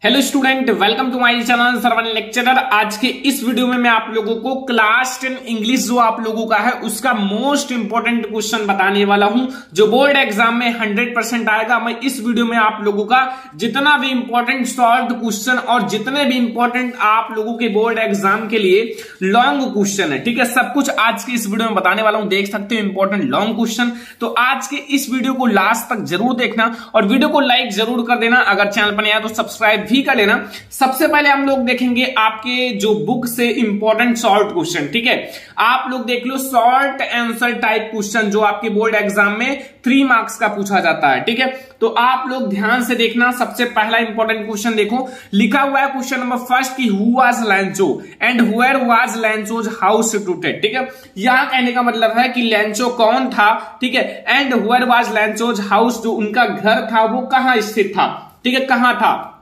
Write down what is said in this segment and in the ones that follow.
Hello student, welcome to my channel Sarvan lecturer. आज के इस वीडियो में मैं आप लोगों को क्लास 10 इंग्लिश जो आप लोगों का है उसका मोस्ट इंपोर्टेंट क्वेश्चन बताने वाला हूं जो बोर्ड एग्जाम में 100% आएगा। मैं इस वीडियो में आप लोगों का जितना भी इंपॉर्टेंट सॉल्व क्वेश्चन और जितने भी इंपॉर्टेंट आप लोगों के बोर्ड एग्जाम के लिए लॉन्ग क्वेश्चन है, ठीक है, सब कुछ आज के इस वीडियो में बताने वाला हूं। देख सकते हो इंपॉर्टेंट लॉन्ग क्वेश्चन। तो आज के इस वीडियो को लास्ट तक जरूर देखना और वीडियो को लाइक जरूर कर देना। अगर चैनल पर नया तो सब्सक्राइब भी कर लेना। सबसे पहले हम लोग देखेंगे आपके जो बुक से इंपॉर्टेंट शॉर्ट क्वेश्चन, ठीक है। आप लोग देख लो शॉर्ट आंसर टाइप क्वेश्चन जो आपके बोर्ड एग्जाम में 3 मार्क्स का पूछा जाता है, ठीक है। तो आप लोग ध्यान से देखना। सबसे पहला इंपॉर्टेंट क्वेश्चन देखो, लिखा हुआ है क्वेश्चन नंबर फर्स्ट की who was Lencho and where was Lencho's house situated, ठीक है। यहां कहने का मतलब है कि लैंचो कौन था, ठीक है, and where was Lencho's house, जो उनका घर था वो कहां स्थित था, ठीक है, कहां था।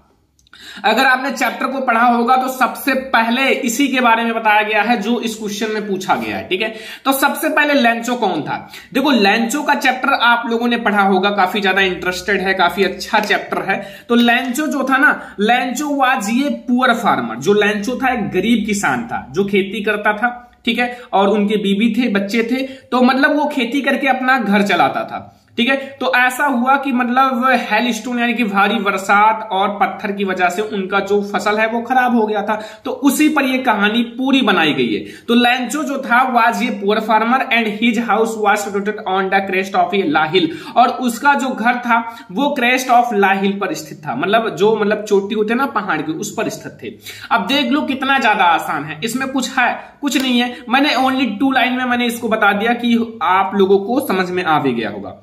अगर आपने चैप्टर को पढ़ा होगा तो सबसे पहले इसी के बारे में बताया गया है जो इस क्वेश्चन में पूछा गया है, ठीक है। तो सबसे पहले लैंचो कौन था। देखो लैंचो का चैप्टर आप लोगों ने पढ़ा होगा, काफी ज्यादा इंटरेस्टेड है, काफी अच्छा चैप्टर है। तो लैंचो जो था ना, लैंचो वाज ये पुअर फार्मर। जो लैंचो था एक गरीब किसान था जो खेती करता था, ठीक है, और उनके बीवी थे, बच्चे थे। तो मतलब वो खेती करके अपना घर चलाता था, ठीक है। तो ऐसा हुआ कि मतलब हेल स्टोन यानी कि भारी बरसात और पत्थर की वजह से उनका जो फसल है वो खराब हो गया था। तो उसी पर ये कहानी पूरी बनाई गई है। तो लैंचो जो था वाज ये poor farmer and his house was situated on the crest of a low hill, और उसका जो घर था वो क्रेस्ट ऑफ ला हिल पर स्थित था। मतलब चोटी होते ना पहाड़ की, उस पर स्थित थे। अब देख लो कितना ज्यादा आसान है, इसमें कुछ है कुछ नहीं है। मैंने ओनली 2 लाइन में मैंने इसको बता दिया कि आप लोगों को समझ में आ भी गया होगा।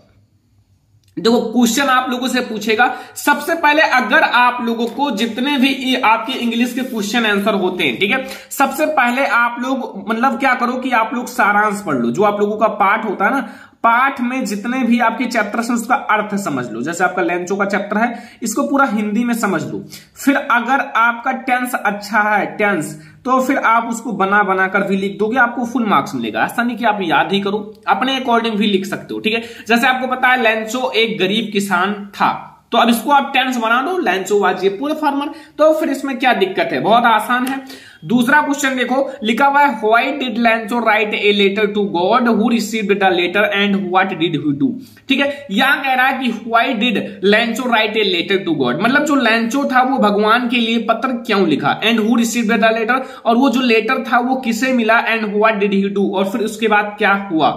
देखो क्वेश्चन आप लोगों से पूछेगा सबसे पहले, अगर आप लोगों को जितने भी आपके इंग्लिश के क्वेश्चन आंसर होते हैं, ठीक है, सबसे पहले आप लोग मतलब क्या करो कि आप लोग सारांश पढ़ लो। जो आप लोगों का पाठ होता है ना, पाठ में जितने भी आपके चैप्टर हैं उसका अर्थ समझ लो। जैसे आपका लैंचो का चैप्टर है, इसको पूरा हिंदी में समझ लो। फिर अगर आपका टेंस अच्छा है, टेंस, तो फिर आप उसको बना बना कर भी लिख दोगे, आपको फुल मार्क्स मिलेगा। ऐसा नहीं कि आप याद ही करो, अपने अकॉर्डिंग भी लिख सकते हो, ठीक है। जैसे आपको पता है लैंचो एक गरीब किसान था, तो अब इसको आप टेंस बना दो, लैंचो वाज ये पुअर फार्मर। तो फिर इसमें क्या दिक्कत है, बहुत आसान है। दूसरा क्वेश्चन देखो, लिखा हुआ है why did Lencho write a letter to God who received the letter and what did he do, ठीक है। यहां कह रहा है कि why did Lencho write a letter to God, मतलब जो लैंचो था वो भगवान के लिए पत्र क्यों लिखा, and who received the letter, और वो जो लेटर था वो किसे मिला, and what did he do, और फिर उसके बाद क्या हुआ,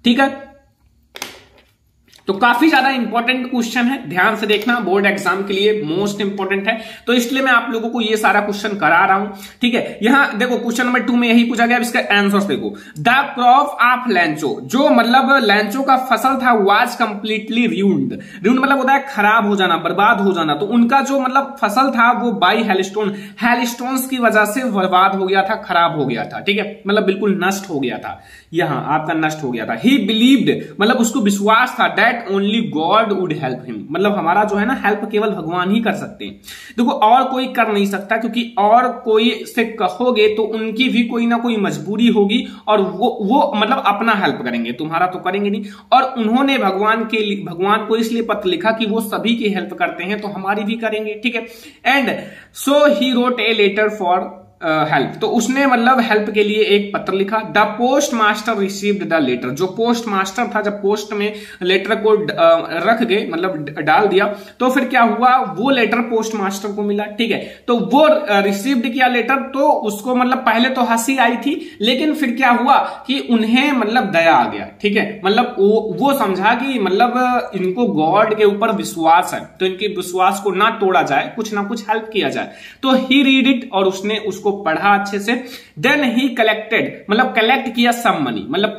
ठीक है। तो काफी ज्यादा इंपॉर्टेंट क्वेश्चन है, ध्यान से देखना, बोर्ड एग्जाम के लिए मोस्ट इंपॉर्टेंट है। तो इसलिए मैं आप लोगों को ये सारा क्वेश्चन करा रहा हूं, ठीक है। यहां देखो क्वेश्चन नंबर 2 में यही पूछा गया, इसका आंसर्स देखो। द क्रॉप ऑफ लैंचो, जो मतलब लैंचो का फसल था, वाज कंप्लीटली रूइंड। रूइंड मतलब होता है खराब हो जाना, बर्बाद हो जाना। तो उनका जो मतलब फसल था वो बाई हेलस्टोन, हेलस्टोन्स की वजह से बर्बाद हो गया था, खराब हो गया था, ठीक है, मतलब बिल्कुल नष्ट हो गया था। यहां आपका नष्ट हो गया था। ही बिलीव्ड, मतलब उसको विश्वास था, that only God would help him, मतलब हमारा जो है ना हेल्प केवल भगवान ही कर सकते हैं। देखो और कोई कर नहीं सकता, क्योंकि और कोई से कहोगे तो उनकी भी कोई ना कोई मजबूरी होगी और वो मतलब अपना हेल्प करेंगे, तुम्हारा तो करेंगे नहीं। और उन्होंने भगवान को इसलिए पत्र लिखा कि वो सभी की हेल्प करते हैं तो हमारी भी करेंगे, ठीक है। And so he wrote a letter for help, तो उसने मतलब हेल्प के लिए एक पत्र लिखा। The postmaster received the letter, जो पोस्ट मास्टर था जब पोस्ट में लेटर को रख गए, मतलब डाल दिया, तो फिर क्या हुआ, वो लेटर पोस्ट मास्टर को मिला, ठीक है। तो वो रिसीव्ड किया लेटर, तो उसको मतलब पहले तो हंसी आई थी, लेकिन फिर क्या हुआ कि उन्हें मतलब दया आ गया, ठीक है। मतलब वो समझा कि मतलब इनको गॉड के ऊपर विश्वास है, तो इनके विश्वास को ना तोड़ा जाए, कुछ ना कुछ हेल्प किया जाए। तो ही रीड इट, और उसने उसको पढ़ा अच्छे से। देन ही कलेक्टेड, मतलब कलेक्ट किया सम मनी, मतलब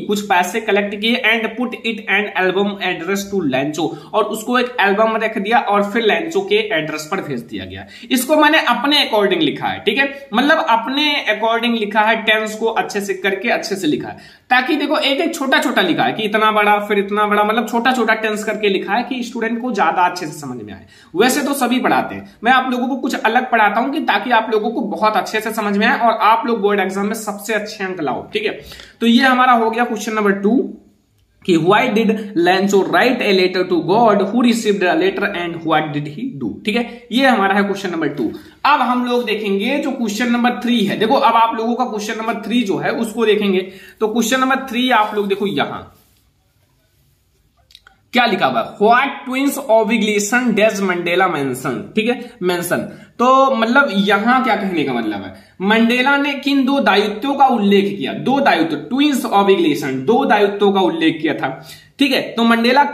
कुछ पैसे कलेक्ट किए, एंड पुट इट एन एल्बम एड्रेस टू लैंचो, और उसको एक एल्बम में रख दिया और फिर लैंचो के एड्रेस पर भेज दिया गया। इसको मैंने अपने अकॉर्डिंग लिखा है, ठीक है, मतलब अपने अकॉर्डिंग लिखा है, टेंस को अच्छे से करके अच्छे से लिखा है, ताकि देखो एक एक छोटा छोटा लिखा है कि इतना बड़ा फिर इतना बड़ा, मतलब छोटा छोटा टेंस करके लिखा है कि स्टूडेंट को ज्यादा अच्छे से समझ में आए। वैसे तो सभी पढ़ाते हैं, मैं आप लोगों को कुछ अलग पढ़ाता हूं कि ताकि आप लोगों को बहुत अच्छे से समझ में आए और आप लोग बोर्ड एग्जाम में सबसे अच्छे अंक लाओ, ठीक है। तो ये हमारा हो गया क्वेश्चन नंबर 2 कि why did Lencho write a letter to God who received a letter and what did he do. ठीक है, ये हमारा है क्वेश्चन नंबर 2। अब हम लोग देखेंगे जो क्वेश्चन नंबर 3 है। देखो अब आप लोगों का क्वेश्चन नंबर 3 जो है उसको देखेंगे। तो क्वेश्चन नंबर 3 आप लोग देखो यहां क्या लिखा हुआ है, what twins obligation does Mandela mention. ठीक है, मेंशन तो मतलब यहां क्या कहने का मतलब है, मंडेला ने किन 2 दायित्वों का उल्लेख किया, 2 दायित्व, ट्विंस ऑब्लिगेशन 2 दायित्वों का उल्लेख किया था। ठीक है, तो मंडेला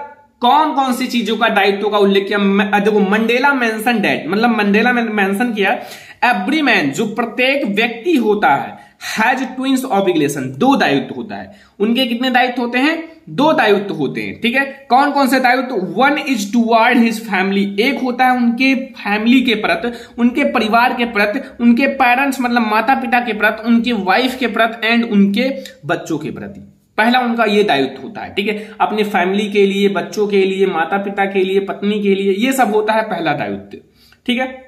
कौन कौन सी चीजों का दायित्व का उल्लेख किया। देखो मंडेला मेंशन दैट, मतलब मंडेला ने मेंशन किया एवरी मैन, जो प्रत्येक व्यक्ति होता है, हैज ट्विंस ऑब्लिगेशन 2 दायित्व होता है। उनके कितने दायित्व होते हैं, 2 दायित्व होते हैं। ठीक है, कौन कौन से दायित्व, 1 इज टुवर्ड हिज फैमिली, एक होता है उनके फैमिली के प्रति, उनके परिवार के प्रति, उनके पेरेंट्स मतलब माता पिता के प्रति, उनके वाइफ के प्रति एंड उनके बच्चों के प्रति। पहला उनका ये दायित्व होता है। ठीक है, अपनी फैमिली के लिए, बच्चों के लिए, माता पिता के लिए, पत्नी के लिए, ये सब होता है पहला दायित्व। ठीक है,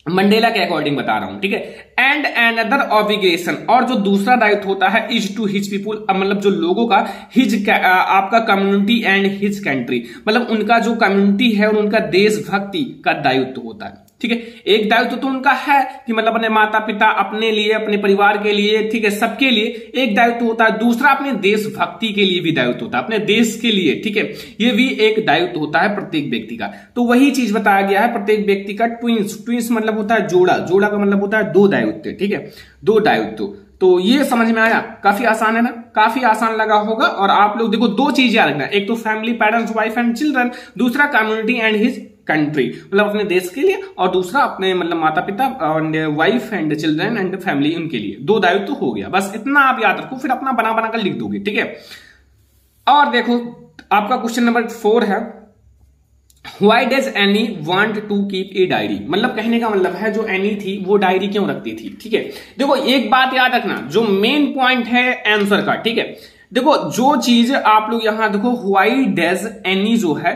मंडेला के अकॉर्डिंग बता रहा हूं। ठीक है, एंड अनदर ऑब्लिगेशन, और जो दूसरा दायित्व होता है इज टू हिज पीपुल, मतलब जो लोगों का, हिज आपका कम्युनिटी एंड हिज कंट्री, मतलब उनका जो कम्युनिटी है और उनका देशभक्ति का दायित्व होता है। ठीक है, एक दायित्व तो उनका है कि मतलब अपने माता पिता, अपने लिए, अपने परिवार के लिए, ठीक है, सबके लिए एक दायित्व होता है। दूसरा अपने देशभक्ति के लिए भी दायित्व होता है, अपने देश के लिए। ठीक है, ये भी एक दायित्व होता है प्रत्येक व्यक्ति का। तो वही चीज बताया गया है प्रत्येक व्यक्ति का ट्विंस, ट्विंस मतलब होता है जोड़ा, जोड़ा का मतलब होता है 2 दायित्व। ठीक है, 2 दायित्व। तो ये समझ में आया, काफी आसान है ना, काफी आसान लगा होगा। और आप लोग देखो 2 चीज याद रखना, एक तो family, parents, wife and children, दूसरा कम्युनिटी एंड हिज कंट्री, मतलब अपने देश के लिए, और दूसरा अपने मतलब माता पिता and wife and children and family, उनके लिए 2 दायित्व तो हो गया। बस इतना आप याद रखो, फिर अपना बना बना कर लिख दोगे। ठीक है, और देखो आपका क्वेश्चन नंबर 4 है, why does Anne want to keep a diary, मतलब कहने का मतलब है जो एनी थी वो डायरी क्यों रखती थी। ठीक है, देखो एक बात याद रखना, जो मेन पॉइंट है आंसर का। ठीक है, देखो जो चीज आप लोग यहां देखो, व्हाई डज एनी जो है,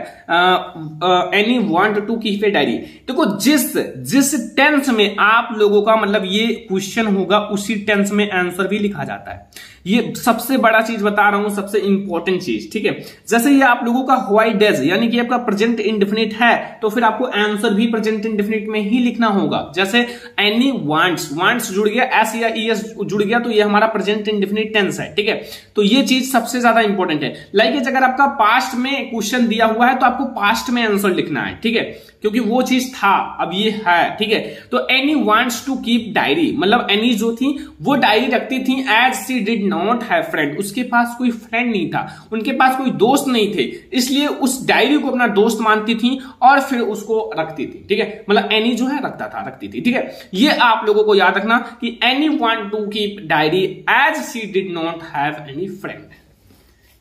Anne want to keep a diary, देखो जिस टेंस में आप लोगों का मतलब ये क्वेश्चन होगा उसी टेंस में आंसर भी लिखा जाता है। ये सबसे बड़ा चीज बता रहा हूं, सबसे इंपॉर्टेंट चीज। ठीक है, जैसे ये आप लोगों का व्हाई डज यानी कि आपका प्रेजेंट इंडेफिनिट है, तो फिर आपको आंसर भी प्रेजेंट इंडेफिनिट में ही लिखना होगा। जैसे एनी वांट्स, वांट्स जुड़ गया, एस या ईएस जुड़ गया, तो ये हमारा प्रेजेंट इंडेफिनिट टेंस है। ठीक है, तो ये चीज सबसे ज्यादा इंपॉर्टेंट है। लाइक अगर आपका पास्ट में क्वेश्चन दिया हुआ है तो आपको पास्ट में आंसर लिखना है। ठीक है, क्योंकि वो चीज था, अब ये है। ठीक है, तो Anne wants to keep diary, मतलब एनी जो थी वो डायरी रखती थी, as she did not have friend, उसके पास कोई फ्रेंड नहीं था, उनके पास कोई दोस्त नहीं थे, इसलिए उस डायरी को अपना दोस्त मानती थी और फिर उसको रखती थी। ठीक है, मतलब एनी जो है रखता था, रखती थी। ठीक है, ये आप लोगों को याद रखना कि Anne want to keep diary as she did not have any friend.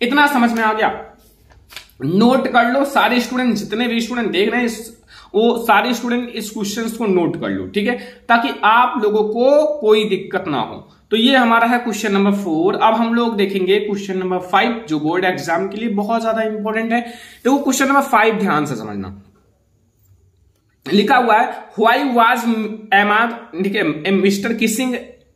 इतना समझ में आ गया, नोट कर लो सारे स्टूडेंट, जितने भी स्टूडेंट देख रहे हैं वो सारे स्टूडेंट इस क्वेश्चन को नोट कर लो। ठीक है, ताकि आप लोगों को कोई दिक्कत ना हो। तो ये हमारा है क्वेश्चन नंबर 4। अब हम लोग देखेंगे क्वेश्चन नंबर 5, जो बोर्ड एग्जाम के लिए बहुत ज्यादा इंपॉर्टेंट है। देखो क्वेश्चन नंबर 5 ध्यान से समझना, लिखा हुआ है व्हाई वाज एमाद, ठीक है, मिस्टर किसिंग,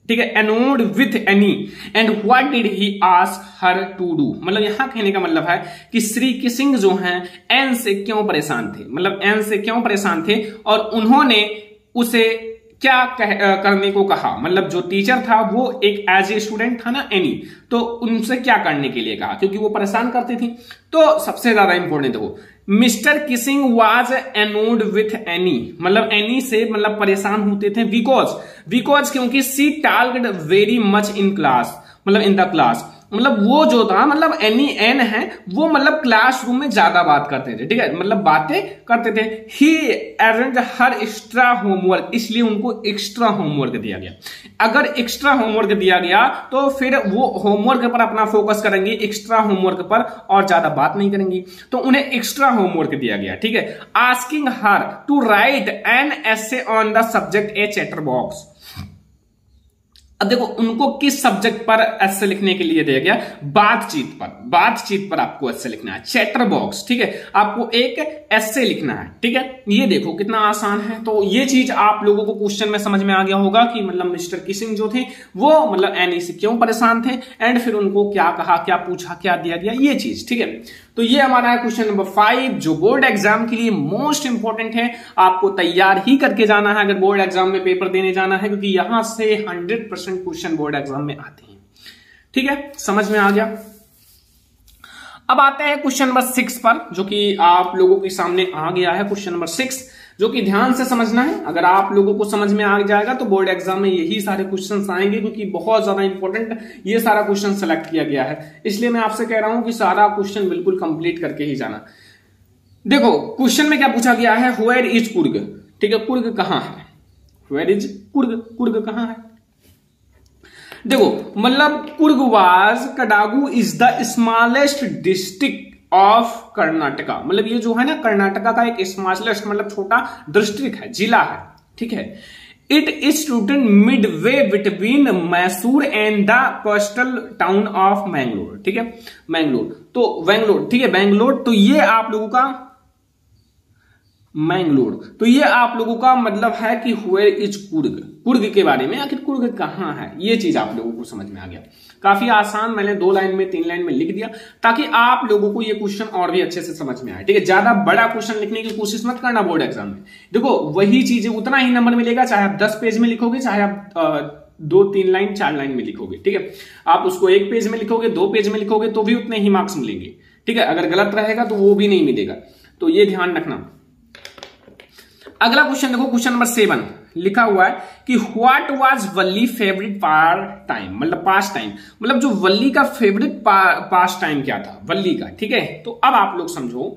ठीक है, annoyed with Anne and what did he ask her to do, मतलब यहां कहने का मतलब है कि श्री किसिंग जो हैं एन से क्यों परेशान थे, मतलब एन से क्यों परेशान थे और उन्होंने उसे क्या करने को कहा, मतलब जो टीचर था वो एक एज ए स्टूडेंट था ना एनी, तो उनसे क्या करने के लिए कहा, क्योंकि वो परेशान करती थी। तो सबसे ज्यादा इंपॉर्टेंट देखो, mister Keesing was annoyed with Anne, मतलब एनी से मतलब परेशान होते थे, बिकॉज क्योंकि she talked very much in class, मतलब इन द क्लास, मतलब वो जो था, मतलब एनी एन है वो मतलब क्लासरूम में ज्यादा बात करते थे, ठीक है, मतलब बातें करते थे। ही एरेंज हर एक्स्ट्रा होमवर्क, इसलिए उनको एक्स्ट्रा होमवर्क दिया गया। अगर एक्स्ट्रा होमवर्क दिया गया तो फिर वो होमवर्क पर अपना फोकस करेंगे, एक्स्ट्रा होमवर्क पर, और ज्यादा बात नहीं करेंगी, तो उन्हें एक्स्ट्रा होमवर्क दिया गया, ठीक है। Asking her to write an essay on the subject a chatterbox, अब देखो उनको किस सब्जेक्ट पर एसे लिखने के लिए दिया गया, बातचीत पर आपको एसे लिखना है, चैटर बॉक्स, ठीक है, आपको एक एसे लिखना है, ठीक है। ये देखो कितना आसान है। तो ये चीज आप लोगों को क्वेश्चन में समझ में आ गया होगा कि मतलब मिस्टर किसिंग जो थे वो मतलब एनी से क्यों परेशान थे एंड फिर उनको क्या कहा, क्या पूछा, क्या दिया गया, ये चीज, ठीक है। तो ये हमारा है क्वेश्चन नंबर 5, जो बोर्ड एग्जाम के लिए मोस्ट इंपॉर्टेंट है। आपको तैयार ही करके जाना है अगर बोर्ड एग्जाम में पेपर देने जाना है, क्योंकि यहां से 100% क्वेश्चन बोर्ड एग्जाम में आते हैं। ठीक है, समझ में आ गया। अब आते हैं क्वेश्चन नंबर 6 पर, जो कि आप लोगों के सामने आ गया है। क्वेश्चन नंबर 6 जो कि ध्यान से समझना है। अगर आप लोगों को समझ में आ जाएगा तो बोर्ड एग्जाम में यही सारे क्वेश्चंस आएंगे, क्योंकि बहुत ज्यादा इंपॉर्टेंट ये सारा क्वेश्चन सेलेक्ट किया गया है। इसलिए मैं आपसे कह रहा हूं कि सारा क्वेश्चन बिल्कुल कंप्लीट करके ही जाना। देखो क्वेश्चन में क्या पूछा गया है, वेयर इज कुर्ग। ठीक है, कुर्ग कहां है, वेयर इज कुर्ग, कुर्ग कहां है। देखो मतलब Coorg was Kodagu is the smallest district of Karnataka. मतलब ये जो है ना कर्नाटका का एक स्मॉलेस्ट मतलब छोटा डिस्ट्रिक्ट है, जिला है। ठीक है, it is situated Midway between Mysore and the coastal town of Mangalore. ठीक है, मैंगलोर तो बैंगलोर, ठीक है बैंगलोर, तो ये आप लोगों का मैंगलोर, तो ये आप लोगों का मतलब है कि वेयर इज कुर्ग, कुर्ग के बारे में, आखिर कुर्ग कहां है, ये चीज आप लोगों को समझ में आ गया। काफी आसान, मैंने 2 लाइन में 3 लाइन में लिख दिया ताकि आप लोगों को ये क्वेश्चन और भी अच्छे से समझ में आए। ठीक है, ज्यादा बड़ा क्वेश्चन लिखने की कोशिश मत करना बोर्ड एग्जाम में। देखो वही चीजें उतना ही नंबर मिलेगा, चाहे आप 10 पेज में लिखोगे, चाहे आप 2, 3 लाइन 4 लाइन में लिखोगे। ठीक है, आप उसको 1 पेज में लिखोगे, 2 पेज में लिखोगे तो भी उतने ही मार्क्स मिलेंगे। ठीक है, अगर गलत रहेगा तो वो भी नहीं मिलेगा, तो ये ध्यान रखना। अगला क्वेश्चन देखो, क्वेश्चन नंबर 7 लिखा हुआ है कि what was Valli favourite time, मतलब पास टाइम, मतलब जो वल्ली का फेवरेट पास टाइम क्या था, वल्ली का। ठीक है, तो अब आप लोग समझो,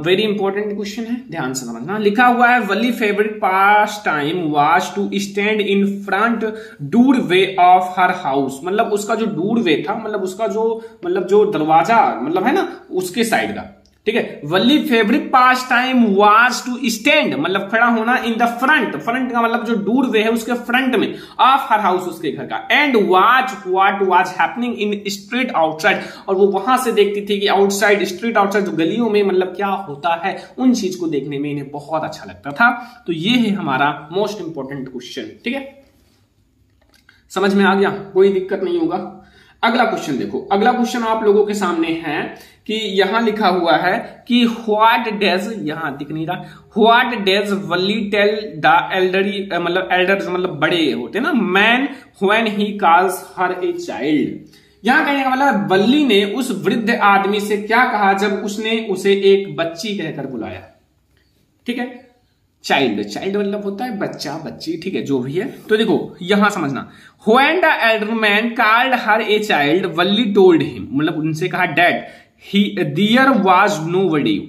वेरी इंपॉर्टेंट क्वेश्चन है, ध्यान से समझना। लिखा हुआ है Valli favourite pastime was to stand in front doorway of her house. मतलब उसका जो डोर वे था, मतलब उसका जो दरवाजा मतलब है ना, उसके साइड का। ठीक है, Valli favourite pastime was to stand मतलब खड़ा होना इन द फ्रंट, फ्रंट का मतलब जो डोर वे है उसके फ्रंट में, ऑफ हर हाउस, उसके घर का। And watch what was happening in street outside, और वो वहां से देखती थी कि आउटसाइड, स्ट्रीट आउटसाइड, जो गलियों में मतलब क्या होता है, उन चीज को देखने में इन्हें बहुत अच्छा लगता था। तो ये है हमारा मोस्ट इंपॉर्टेंट क्वेश्चन। ठीक है, समझ में आ गया, कोई दिक्कत नहीं होगा। अगला क्वेश्चन देखो, अगला क्वेश्चन आप लोगों के सामने है कि यहां लिखा हुआ है कि व्हाट डज, यहां दिख नहीं रहा, what does Valli tell the elderly, मतलब एल्डर मतलब बड़े होते हैं ना, man when he calls her a child. यहां कहने का मतलब वल्ली ने उस वृद्ध आदमी से क्या कहा जब उसने उसे एक बच्ची कहकर बुलाया। ठीक है, चाइल्ड, चाइल्ड मतलब होता है बच्चा, बच्ची, ठीक है, जो भी है। तो देखो यहां समझना, when the elder man called her a child Valli told him, मतलब उनसे कहा that he there was nobody,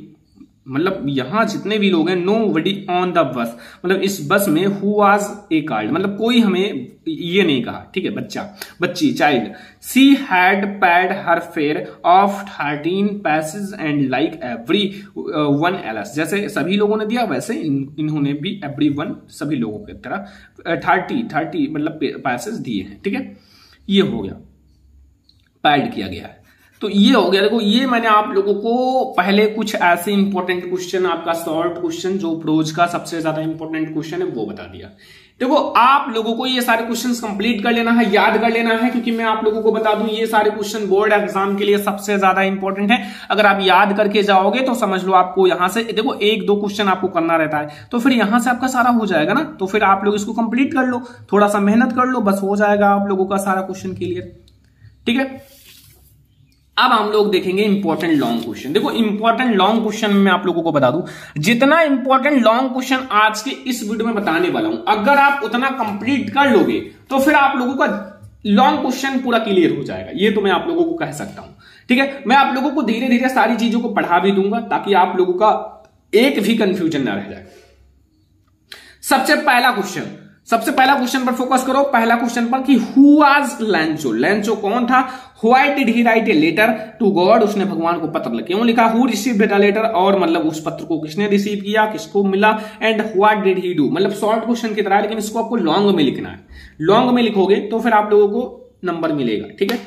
मतलब यहां जितने भी लोग हैं, नोबडी ऑन द बस, मतलब इस बस में हु वाज ए कॉल्ड, मतलब कोई हमें ये नहीं कहा। ठीक है, बच्चा, बच्ची, child. She had paid her fair of 13 passage and like every one else, जैसे सभी लोगों ने दिया वैसे इन्होंने भी एवरी वन, सभी लोगों की तरह 30 मतलब पैसेज दिए हैं। ठीक है, ये हो गया, पैड किया गया है, तो ये हो गया। देखो ये मैंने आप लोगों को पहले कुछ ऐसे इंपॉर्टेंट क्वेश्चन, आपका शॉर्ट क्वेश्चन जो प्रोज का सबसे ज्यादा इंपॉर्टेंट क्वेश्चन है वो बता दिया। देखो आप लोगों को ये सारे क्वेश्चंस कंप्लीट कर लेना है, याद कर लेना है, क्योंकि मैं आप लोगों को बता दूं ये सारे क्वेश्चन बोर्ड एग्जाम के लिए सबसे ज्यादा इंपॉर्टेंट है। अगर आप याद करके जाओगे तो समझ लो आपको यहां से, देखो 1-2 क्वेश्चन आपको करना रहता है, तो फिर यहां से आपका सारा हो जाएगा ना, तो फिर आप लोग इसको कंप्लीट कर लो, थोड़ा सा मेहनत कर लो, बस हो जाएगा आप लोगों का सारा क्वेश्चन क्लियर। ठीक है, अब हम लोग देखेंगे इंपॉर्टेंट लॉन्ग क्वेश्चन। देखो इंपॉर्टेंट लॉन्ग क्वेश्चन में आप लोगों को बता दूं, जितना इंपॉर्टेंट लॉन्ग क्वेश्चन आज के इस वीडियो में बताने वाला हूं, अगर आप उतना कंप्लीट कर लोगे तो फिर आप लोगों का लॉन्ग क्वेश्चन पूरा क्लियर हो जाएगा, ये तो मैं आप लोगों को कह सकता हूं। ठीक है, मैं आप लोगों को धीरे धीरे सारी चीजों को पढ़ा भी दूंगा ताकि आप लोगों का एक भी कंफ्यूजन ना रह जाए। सबसे पहला क्वेश्चन पर फोकस करो, पहला क्वेश्चन पर कि हु वाज लैंचो, लैंचो कौन था। Why did he write a letter to God, उसने भगवान को पत्र क्यों लिखा। हु रिसीव्ड द लेटर, और मतलब उस पत्र को किसने रिसीव किया, किसको मिला। And what did he do, मतलब शॉर्ट क्वेश्चन की तरह है, लेकिन इसको आपको लॉन्ग में लिखना है। लॉन्ग में लिखोगे तो फिर आप लोगों को नंबर मिलेगा। ठीक है,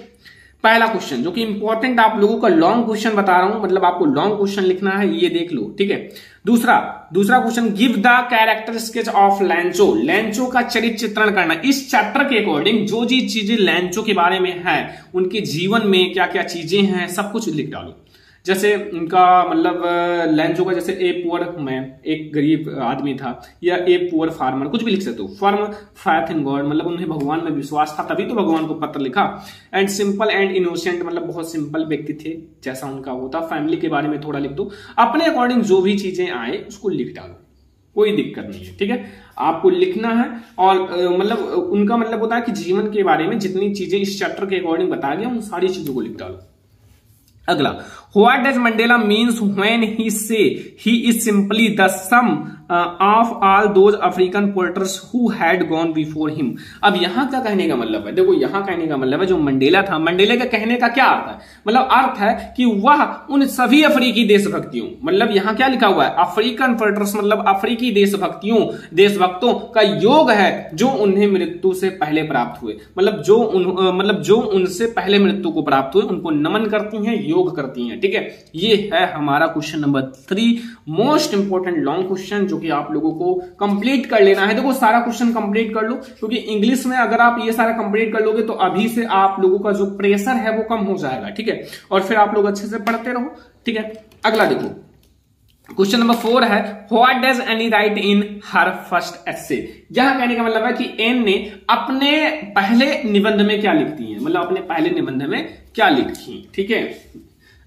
पहला क्वेश्चन जो कि इंपॉर्टेंट आप लोगों का लॉन्ग क्वेश्चन बता रहा हूं, मतलब आपको लॉन्ग क्वेश्चन लिखना है, ये देख लो। ठीक है, दूसरा question, give the character sketch of लैंचो, लैंचो का चरित्र चित्रण करना। इस चैप्टर के अकॉर्डिंग जो चीजें लैंचो के बारे में है, उनके जीवन में क्या क्या चीजें हैं, सब कुछ लिख डालो। जैसे उनका मतलब लेंस होगा, जैसे ए पुअर मैन, एक गरीब आदमी था, या ए पुअर फार्मर, कुछ भी लिख सकते हो। फर्म फैथ इन गॉड, मतलब उन्हें भगवान में विश्वास था, तभी तो भगवान को पत्र लिखा। एंड सिंपल एंड इनोसेंट, मतलब बहुत सिंपल व्यक्ति थे जैसा उनका वो था। फैमिली के बारे में थोड़ा लिख दो, अपने अकॉर्डिंग जो भी चीजें आए उसको लिख डालो, कोई दिक्कत नहीं है, ठीक है। आपको लिखना है और मतलब उनका मतलब होता है कि जीवन के बारे में जितनी चीजें इस चैप्टर के अकॉर्डिंग बताया गया उन सारी चीजों को लिख डालो। अगला, what does Mandela means when he says he is simply the sum of all those African patriots who had gone before him. अब यहां क्या कहने का मतलब है, देखो यहां कहने का मतलब है जो मंडेला था, मंडेला का कहने का क्या अर्थ है, मतलब अर्थ है कि वह उन सभी अफ्रीकी देशभक्तियों, मतलब यहां क्या लिखा हुआ है, अफ्रीकन पोर्टर्स मतलब अफ्रीकी देशभक्तों का योग है जो उन्हें मृत्यु से पहले प्राप्त हुए, मतलब जो उनसे पहले मृत्यु को प्राप्त हुए उनको नमन करती हैं, योग करती हैं, ठीक है। ये है हमारा question number 3, most important long question जो कि आप लोगों को कंप्लीट कर लेना है। देखो सारा क्वेश्चन कंप्लीट कर लो, क्योंकि इंग्लिश में अगर आप ये सारा कंप्लीट कर लोगे तो अभी से आप लोगों का जो प्रेशर है वो कम हो जाएगा, ठीक है, और फिर आप लोग अच्छे से पढ़ते रहो, ठीक है। अगला देखो, क्वेश्चन नंबर 4 है, what does Anne write in her first essay. यहां कहने का मतलब है कि एन ने अपने पहले निबंध में क्या लिखती है, मतलब अपने पहले निबंध में क्या लिखी, ठीक है।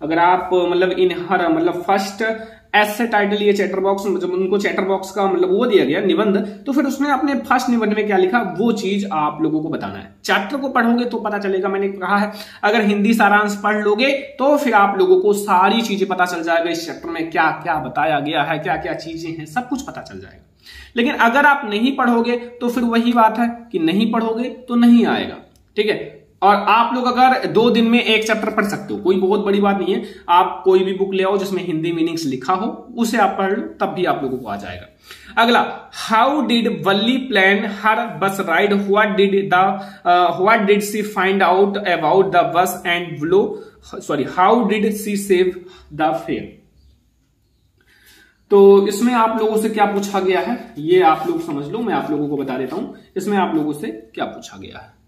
अगर आप मतलब इन हर मतलब फर्स्ट ऐसे टाइटल ये चैटर बॉक्स, जब उनको चैटर बॉक्स का मतलब वो दिया गया निबंध, तो फिर उसमें अपने फर्स्ट निबंध में क्या लिखा वो चीज आप लोगों को बताना है। चैप्टर को पढ़ोगे तो पता चलेगा, मैंने कहा है अगर हिंदी सारांश पढ़ लोगे तो फिर आप लोगों को सारी चीजें पता चल जाएगा, इस चैप्टर में क्या क्या बताया गया है, क्या क्या चीजें हैं, सब कुछ पता चल जाएगा। लेकिन अगर आप नहीं पढ़ोगे तो फिर वही बात है कि नहीं पढ़ोगे तो नहीं आएगा, ठीक है। और आप लोग अगर 2 दिन में एक चैप्टर पढ़ सकते हो, कोई बहुत बड़ी बात नहीं है, आप कोई भी बुक ले आओ जिसमें हिंदी मीनिंग्स लिखा हो, उसे आप पढ़ लो, तब भी आप लोगों को आ जाएगा। अगला, how did Valli plan her bus ride, what did she find out about the bus and how did she save the fare. तो इसमें आप लोगों से क्या पूछा गया है ये आप लोग समझ लो, मैं आप लोगों को बता देता हूं इसमें आप लोगों से क्या पूछा गया है।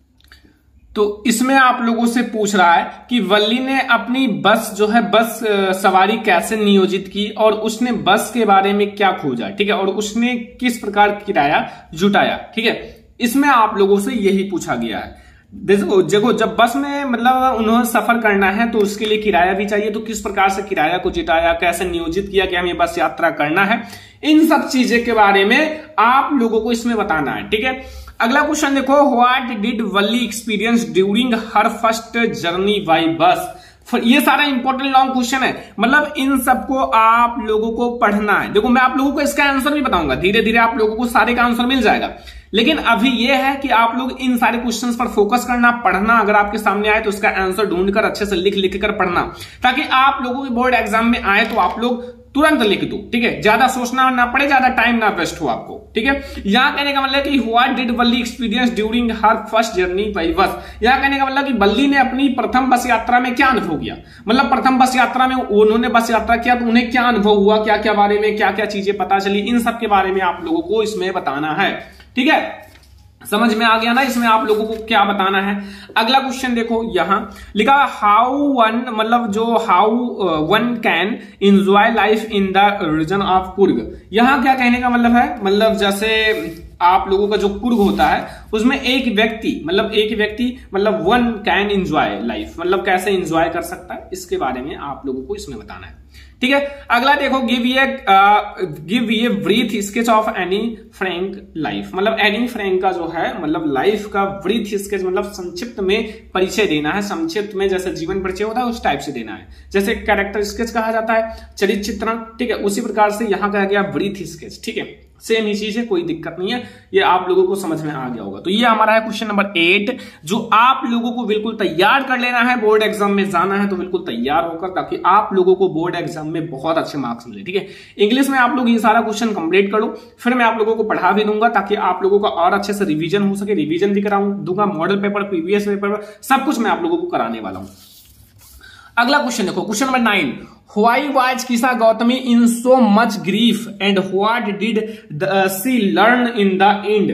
तो इसमें आप लोगों से पूछ रहा है कि वल्ली ने अपनी बस जो है बस सवारी कैसे नियोजित की और उसने बस के बारे में क्या खोजा, ठीक है, और उसने किस प्रकार किराया जुटाया, ठीक है। इसमें आप लोगों से यही पूछा गया है। देखो जब बस में मतलब उन्होंने सफर करना है तो उसके लिए किराया भी चाहिए, तो किस प्रकार से किराया को जुटाया, कैसे नियोजित किया कि हमें बस यात्रा करना है, इन सब चीजें के बारे में आप लोगों को इसमें बताना है, ठीक है। अगला क्वेश्चन देखो, what did Valli experience during her first journey by bus. ये सारा इंपॉर्टेंट लॉन्ग क्वेश्चन है, मतलब इन सबको आप लोगों को पढ़ना है। देखो मैं आप लोगों को इसका आंसर भी बताऊंगा, धीरे धीरे आप लोगों को सारे का आंसर मिल जाएगा, लेकिन अभी ये है कि आप लोग इन सारे क्वेश्चंस पर फोकस करना, पढ़ना, अगर आपके सामने आए तो उसका आंसर ढूंढकर अच्छे से लिख कर पढ़ना, ताकि आप लोगों के बोर्ड एग्जाम में आए तो आप लोग तुरंत लिख दो, ठीक है, ज्यादा सोचना ना पड़े, ज्यादा टाइम ना वेस्ट हो आपको, ठीक है। यहां कहने का मतलब कि what did Valli experience during her first journey by bus. यहां कहने का मतलब कि वल्ली ने अपनी प्रथम बस यात्रा में क्या अनुभव किया, मतलब प्रथम बस यात्रा में उन्होंने बस यात्रा किया तो उन्हें क्या अनुभव हुआ, क्या क्या बारे में क्या क्या चीजें पता चली, इन सब के बारे में आप लोगों को इसमें बताना है, ठीक है। समझ में आ गया ना इसमें आप लोगों को क्या बताना है। अगला क्वेश्चन देखो, यहां लिखा how one can enjoy life in the region of Coorg. यहां क्या कहने का मतलब है, मतलब जैसे आप लोगों का जो कुर्ग होता है उसमें एक व्यक्ति मतलब वन कैन एंजॉय लाइफ, मतलब कैसे एंजॉय कर सकता है, इसके बारे में आप लोगों को इसमें बताना है, ठीक है। अगला देखो, गिव ये brief sketch of Anne Frank life. मतलब एनी फ्रैंक का जो है मतलब लाइफ का ब्रीथ स्केच, मतलब संक्षिप्त में परिचय देना है, संक्षिप्त में जैसे जीवन परिचय होता है उस टाइप से देना है, जैसे कैरेक्टर स्केच कहा जाता है, चरित्र चित्रण, ठीक है, उसी प्रकार से यहां कहा गया ब्रीथ स्केच, ठीक है, सेम ही चीज है, कोई दिक्कत नहीं है, ये आप लोगों को समझ में आ गया होगा। तो ये हमारा है क्वेश्चन नंबर 8, जो आप लोगों को बिल्कुल तैयार कर लेना है, बोर्ड एग्जाम में जाना है तो बिल्कुल तैयार होकर, ताकि आप लोगों को बोर्ड एग्जाम में बहुत अच्छे मार्क्स मिले, ठीक है। इंग्लिश में आप लोग ये सारा क्वेश्चन कंप्लीट कर लो, फिर मैं आप लोगों को पढ़ा भी दूंगा ताकि आप लोगों का और अच्छे से रिवीजन हो सके, रिवीजन भी दूंगा, मॉडल पेपर, प्रीवियस पेपर, सब कुछ मैं आप लोगों को कराने वाला हूं। अगला क्वेश्चन देखो, question number 9, why was Kisa Gotami in so much grief and what did she learn in the end.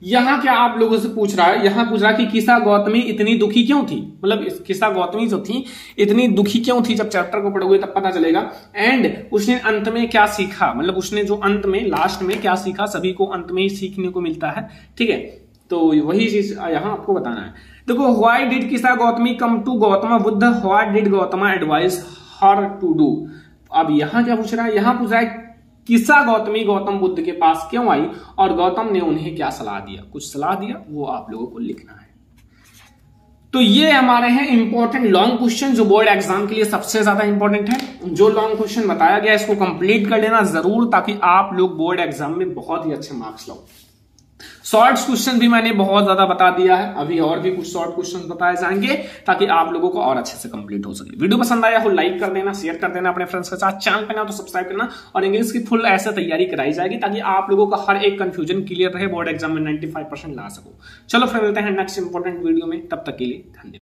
यहां क्या आप लोगों से पूछ रहा है, यहां पूछ रहा है कि किसा गौतमी इतनी दुखी क्यों थी, मतलब किसा गौतमी जो थी इतनी दुखी क्यों थी, जब चैप्टर को पढ़ोगे तब पता चलेगा। एंड उसने अंत में क्या सीखा, मतलब उसने जो अंत में लास्ट में क्या सीखा, सभी को अंत में ही सीखने को मिलता है, ठीक है। तो वही चीज यहां आपको बताना है। देखो, why did Kisa Gotami come to Gautam Buddha, what did Gautam advise her to do. अब यहां क्या पूछ रहा है, यहां पूछ रहा है किसा गौतमी गौतम बुद्ध के पास क्यों आई और गौतम ने उन्हें क्या सलाह दिया, कुछ सलाह दिया, वो आप लोगों को लिखना है। तो ये हमारे हैं इंपॉर्टेंट लॉन्ग क्वेश्चन जो बोर्ड एग्जाम के लिए सबसे ज्यादा इंपॉर्टेंट है। जो लॉन्ग क्वेश्चन बताया गया इसको कंप्लीट कर लेना जरूर, ताकि आप लोग बोर्ड एग्जाम में बहुत ही अच्छे मार्क्स लो। शॉर्ट्स क्वेश्चन भी मैंने बहुत ज्यादा बता दिया है, अभी और भी कुछ शॉर्ट क्वेश्चन बताए जाएंगे ताकि आप लोगों को और अच्छे से कंप्लीट हो सके। वीडियो पसंद आया हो लाइक कर देना, शेयर कर देना अपने फ्रेंड्स के साथ, चैनल पे ना तो सब्सक्राइब करना। और इंग्लिश की फुल ऐसे तैयारी कराई जाएगी ताकि आप लोगों का हर एक कंफ्यूजन क्लियर रहे, बोर्ड एग्जाम में 95% ला सको। चलो फिर मिलते हैं नेक्स्ट इंपॉर्टेंट वीडियो में, तब तक के लिए धन्यवाद।